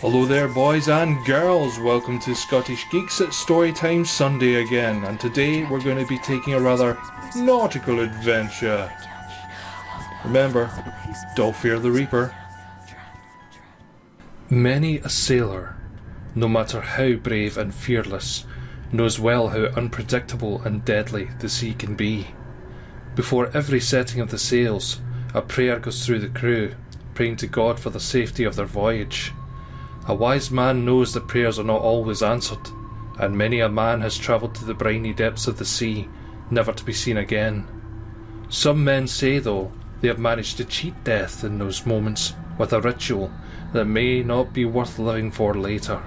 Hello there boys and girls, welcome to Scottish Geeks at Storytime Sunday again, and today we're going to be taking a rather nautical adventure. Remember, don't fear the Reaper. Many a sailor, no matter how brave and fearless, knows well how unpredictable and deadly the sea can be. Before every setting of the sails, a prayer goes through the crew, praying to God for the safety of their voyage. A wise man knows that prayers are not always answered, and many a man has travelled to the briny depths of the sea, never to be seen again. Some men say, though, they have managed to cheat death in those moments with a ritual that may not be worth living for later.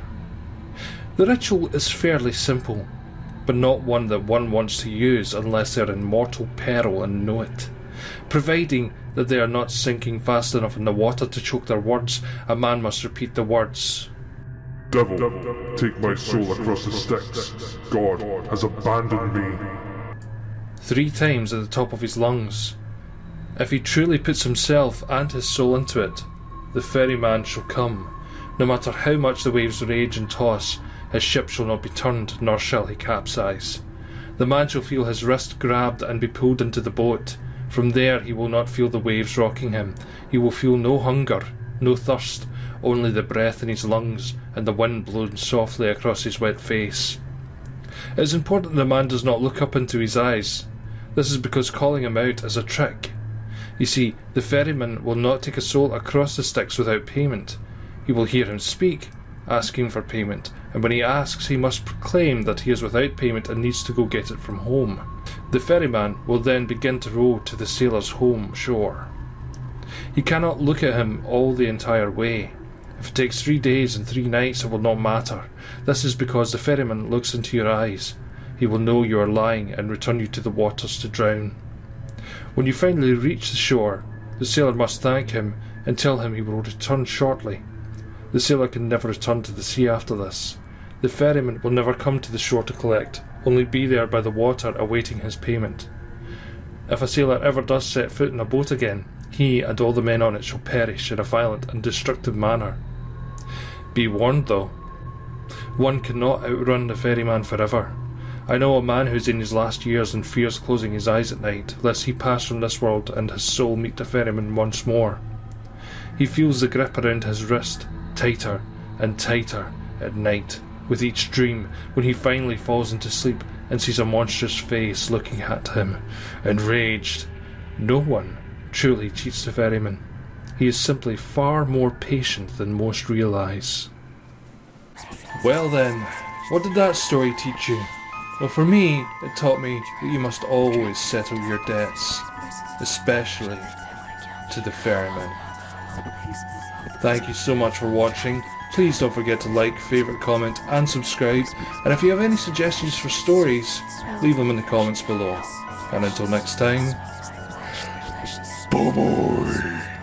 The ritual is fairly simple, but not one that one wants to use unless they are in mortal peril and know it. Providing that they are not sinking fast enough in the water to choke their words, a man must repeat the words, "Devil, take my soul across the Styx. God has abandoned me," 3 times at the top of his lungs. If he truly puts himself and his soul into it, the ferryman shall come. No matter how much the waves rage and toss, his ship shall not be turned, nor shall he capsize. The man shall feel his wrist grabbed and be pulled into the boat. From there he will not feel the waves rocking him. He will feel no hunger, no thirst, only the breath in his lungs and the wind blowing softly across his wet face. It is important the man does not look up into his eyes. This is because calling him out is a trick. You see, the ferryman will not take a soul across the Styx without payment. He will hear him speak, asking for payment, and when he asks he must proclaim that he is without payment and needs to go get it from home. The ferryman will then begin to row to the sailor's home shore. He cannot look at him all the entire way. If it takes 3 days and 3 nights, it will not matter. This is because the ferryman looks into your eyes. He will know you are lying and return you to the waters to drown. When you finally reach the shore, the sailor must thank him and tell him he will return shortly. The sailor can never return to the sea after this. The ferryman will never come to the shore to collect, only be there by the water awaiting his payment. If a sailor ever does set foot in a boat again, he and all the men on it shall perish in a violent and destructive manner. Be warned though, one cannot outrun the ferryman forever. I know a man who is in his last years and fears closing his eyes at night, lest he pass from this world and his soul meet the ferryman once more. He feels the grip around his wrist tighter and tighter at night, with each dream, when he finally falls into sleep and sees a monstrous face looking at him, enraged. No one truly cheats the ferryman. He is simply far more patient than most realise. Well then, what did that story teach you? Well, for me, it taught me that you must always settle your debts, especially to the ferryman. Thank you so much for watching. Please don't forget to like, favourite, comment and subscribe, and if you have any suggestions for stories, leave them in the comments below. And until next time, bye bye.